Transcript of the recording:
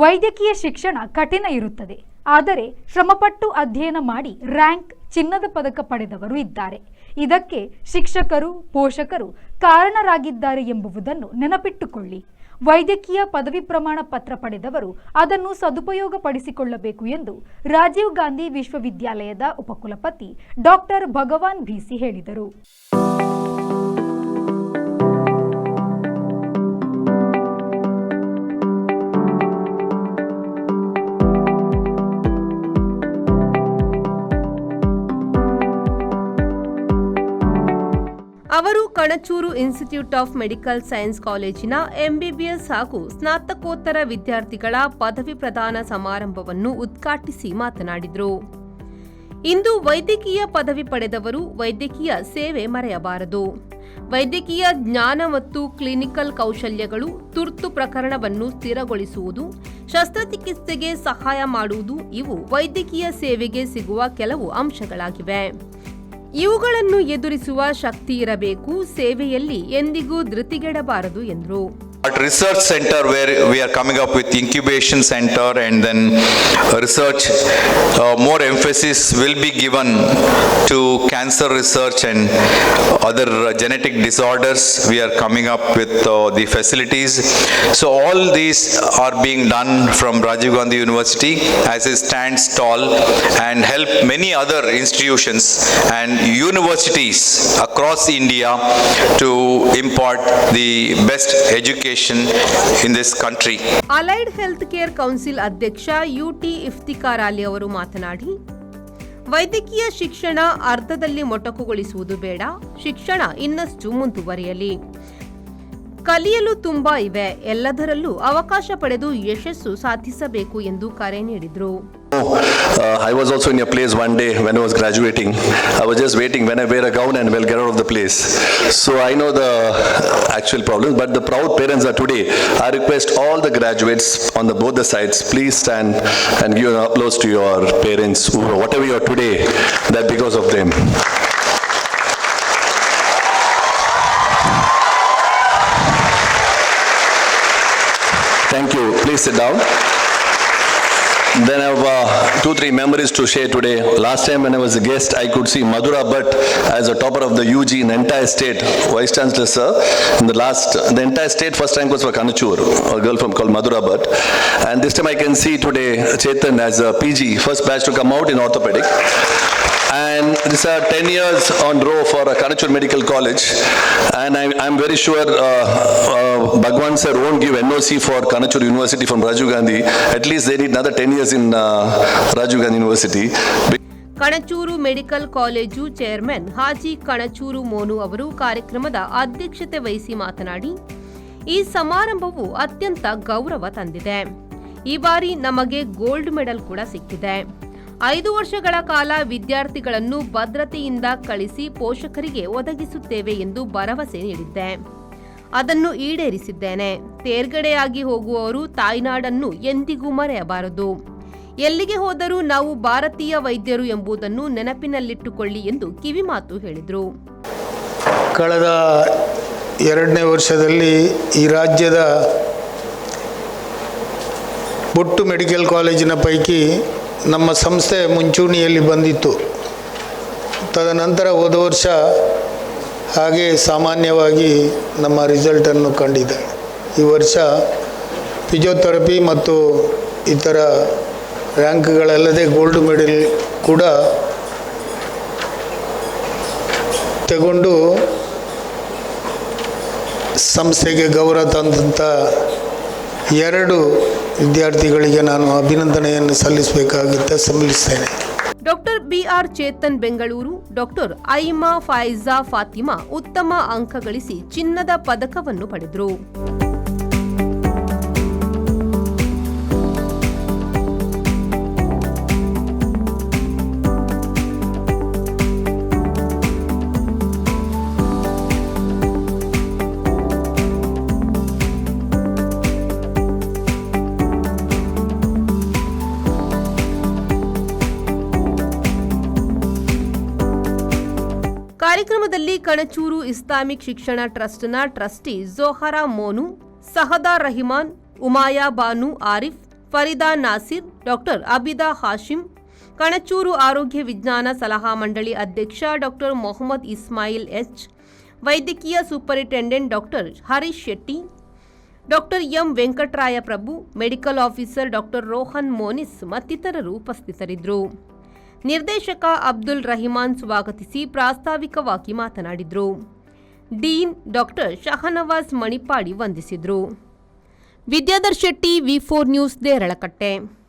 ವೈದ್ಯಕೀಯ ಶಿಕ್ಷಣ ಕಠಿಣ ಇರುತ್ತದೆ. ಆದರೆ ಶ್ರಮಪಟ್ಟು ಅಧ್ಯಯನ ಮಾಡಿ ರ್ಯಾಂಕ್ ಚಿನ್ನದ ಪದಕ ಪಡೆದವರು ಇದ್ದಾರೆ. ಇದಕ್ಕೆ ಶಿಕ್ಷಕರು, ಪೋಷಕರು ಕಾರಣರಾಗಿದ್ದಾರೆ ಎಂಬುದನ್ನು ನೆನಪಿಟ್ಟುಕೊಳ್ಳಿ. ವೈದ್ಯಕೀಯ ಪದವಿ ಪ್ರಮಾಣ ಪತ್ರ ಪಡೆದವರು ಅದನ್ನು ಸದುಪಯೋಗಪಡಿಸಿಕೊಳ್ಳಬೇಕು ಎಂದು ರಾಜೀವ್ ಗಾಂಧಿ ವಿಶ್ವವಿದ್ಯಾಲಯದ ಉಪಕುಲಪತಿ ಡಾಕ್ಟರ್ ಭಗವಾನ್ ಭಿಸಿ ಹೇಳಿದರು. ಅವರು Kanachur institute of medical science ಕಾಲೇಜಿನ ಎಂಬಿಬಿಎಸ್ ಹಾಗೂ ಸ್ನಾತಕೋತ್ತರ ವಿದ್ಯಾರ್ಥಿಗಳ ಪದವಿ ಪ್ರದಾನ ಸಮಾರಂಭವನ್ನು ಉದ್ಘಾಟಿಸಿ ಮಾತನಾಡಿದರು. ಇಂದು ವೈದ್ಯಕೀಯ ಪದವಿ ಪಡೆದವರು ವೈದ್ಯಕೀಯ ಸೇವೆ ಮರೆಯಬಾರದು. ವೈದ್ಯಕೀಯ ಜ್ಞಾನ ಮತ್ತು ಕ್ಲಿನಿಕಲ್ ಕೌಶಲ್ಯಗಳು, ತುರ್ತು ಪ್ರಕರಣವನ್ನು ಸ್ಥಿರಗೊಳಿಸುವುದು, ಶಸ್ತ್ರಚಿಕಿತ್ಸೆಗೆ ಸಹಾಯ ಮಾಡುವುದು ಇವು ವೈದ್ಯಕೀಯ ಸೇವೆಗೆ ಸಿಗುವ ಕೆಲವು ಅಂಶಗಳಾಗಿವೆ. ಇವುಗಳನ್ನು ಎದುರಿಸುವ ಶಕ್ತಿ ಇರಬೇಕು. ಸೇವೆಯಲ್ಲಿ ಎಂದಿಗೂ ಧೃತಿಗೆಡಬಾರದು ಎಂದರು. Research center where we are coming up with incubation center and then research, more emphasis will be given to cancer research and other genetic disorders. We are coming up with the facilities. So all these are being done from Rajiv Gandhi University as it stands tall and help many other institutions and universities across India to impart the best education in this country. Allied health care council ಅಧ್ಯಕ್ಷ UT Iftikhar Ali ಅವರು ಮಾತನಾಡಿ, ವೈದ್ಯಕೀಯ ಶಿಕ್ಷಣ ಅರ್ಧದಲ್ಲಿ ಮೊಟಕುಗೊಳಿಸುವುದು ಬೇಡ. ಶಿಕ್ಷಣ ಇನ್ನಷ್ಟು ಮುಂದುವರಿಯಲಿ. ಕಲಿಯಲು ತುಂಬಾ ಇವೆ. ಎಲ್ಲದರಲ್ಲೂ ಅವಕಾಶ ಪಡೆದು ಯಶಸ್ಸು ಸಾಧಿಸಬೇಕು ಎಂದು ಕರೆ ನೀಡಿದರು. I was also in your place one day when I was graduating. I was just waiting when I wear a gown and will get out of the place. So I know the actual problems, but the proud parents are today. I request all the graduates on both the sides, please stand and give an applause to your parents who, whatever you are today, that because of them. Thank you. Please sit down. Then I have 2-3 memories to share today. Last time when I was a guest, I could see Madhura Bhatt as a topper of the UG in the entire state. Vice Chancellor sir, in the entire state first rank was for Kanachur, a girl from called Madhura Bhatt. And this time I can see today Chetan as a PG, first batch to come out in orthopedic. And these are 10 years on row for Kanachur Medical College. And I'm very sure Bhagwan sir won't give NOC for Kanachur University from Rajiv Gandhi. At least they need another 10 years in Rajiv Gandhi University. Kanachur medical college chairman Haji Kanachur Monu ಅವರು ಕಾರ್ಯಕ್ರಮದ ಅಧ್ಯಕ್ಷತೆ ವಹಿಸಿ ಮಾತನಾಡಿ, ಈ ಸಮಾರಂಭವು ಅತ್ಯಂತ ಗೌರವ ತಂದಿದೆ. ಈ ಬಾರಿ ನಮಗೆ ಗೋಲ್ಡ್ ಮೆಡಲ್ ಕೂಡ ಸಿಕ್ಕಿದೆ. 5 ವರ್ಷಗಳ ಕಾಲ ವಿದ್ಯಾರ್ಥಿಗಳನ್ನು ಭದ್ರತೆಯಿಂದ ಕಳಿಸಿ ಪೋಷಕರಿಗೆ ಒದಗಿಸುತ್ತೇವೆ ಎಂದು ಭರವಸೆ ನೀಡಿದ್ದೆ. ಅದನ್ನು ಈಡೇರಿಸಿದ್ದೇನೆ. ತೇರ್ಗಡೆಯಾಗಿ ಹೋಗುವವರು ತಾಯ್ನಾಡನ್ನು ಎಂದಿಗೂ ಮರೆಯಬಾರದು. ಎಲ್ಲಿಗೆ ಹೋದರೂ ನಾವು ಭಾರತೀಯ ವೈದ್ಯರು ಎಂಬುದನ್ನು ನೆನಪಿನಲ್ಲಿಟ್ಟುಕೊಳ್ಳಿ ಎಂದು ಕಿವಿಮಾತು ಹೇಳಿದರು. ಕಳೆದ 2ನೇ ವರ್ಷದಲ್ಲಿ ಈ ರಾಜ್ಯದ ಬೊಟ್ಟು ಮೆಡಿಕಲ್ ಕಾಲೇಜಿನ ಪೈಕಿ ನಮ್ಮ ಸಂಸ್ಥೆ ಮುಂಚೂಣಿಯಲ್ಲಿ ಬಂದಿತ್ತು. ತದನಂತರ ಹೋದ ವರ್ಷ ಹಾಗೆ ಸಾಮಾನ್ಯವಾಗಿ ನಮ್ಮ ರಿಸಲ್ಟನ್ನು ಕಂಡಿದೆ. ಈ ವರ್ಷ ಫಿಸಿಯೋಥೆರಪಿ ಮತ್ತು ಇತರ ರ್ಯಾಂಕ್ಗಳಲ್ಲದೆ ಗೋಲ್ಡ್ ಮೆಡಲ್ ಕೂಡ ತಗೊಂಡು ಸಂಸ್ಥೆಗೆ ಗೌರವ ತಂದಂಥ 2 ವಿದ್ಯಾರ್ಥಿಗಳಿಗೆ ನಾನು ಅಭಿನಂದನೆಯನ್ನು ಸಲ್ಲಿಸಲಿಸ್ತೇನೆ. Doctor B R Chetan Bengaluru, doctor Aima Faiza Fatima ಉತ್ತಮ ಅಂಕ ಗಳಿಸಿ ಚಿನ್ನದ ಪದಕವನ್ನು ಪಡೆದರು. ಕಾರ್ಯಕ್ರಮದಲ್ಲಿ ಕಣಚೂರು ಇಸ್ಲಾಮಿಕ್ ಶಿಕ್ಷಣ ಟ್ರಸ್ಟ್ನ ಟ್ರಸ್ಟಿ ಜೋಹರಾ ಮೋನು, ಸಹದಾ ರಹಿಮಾನ್, ಉಮಾಯಾ ಬಾನು ಆರಿಫ್, ಫರೀದಾ ನಾಸಿರ್, ಡಾಕ್ಟರ್ ಅಬಿದಾ ಹಾಶಿಂ, ಕಣಚೂರು ಆರೋಗ್ಯ ವಿಜ್ಞಾನ ಸಲಹಾ ಮಂಡಳಿ ಅಧ್ಯಕ್ಷ ಡಾಕ್ಟರ್ ಮೊಹಮ್ಮದ್ ಇಸ್ಮಾಯಿಲ್ ಎಚ್, ವೈದ್ಯಕೀಯ superintendent doctor Harish Shetty, doctor M Venkataraya Prabhu, medical officer doctor Rohan Monis ಮತ್ತಿತರರು ಉಪಸ್ಥಿತರಿದ್ದರು. ನಿರ್ದೇಶಕ ಅಬ್ದುಲ್ ರಹಿಮಾನ್ ಸ್ವಾಗತಿಸಿ ಪ್ರಾಸ್ತಾವಿಕವಾಗಿ ಮಾತನಾಡಿದರು. ಡೀನ್ ಡಾಕ್ಟರ್ ಶಹನವಾಜ್ ಮಣಿಪಾಡಿ ವಂದಿಸಿದರು. ವಿದ್ಯಾಧರ್ ಶೆಟ್ಟಿ, ವಿ4 ನ್ಯೂಸ್, ದೇರಳಕಟ್ಟೆ.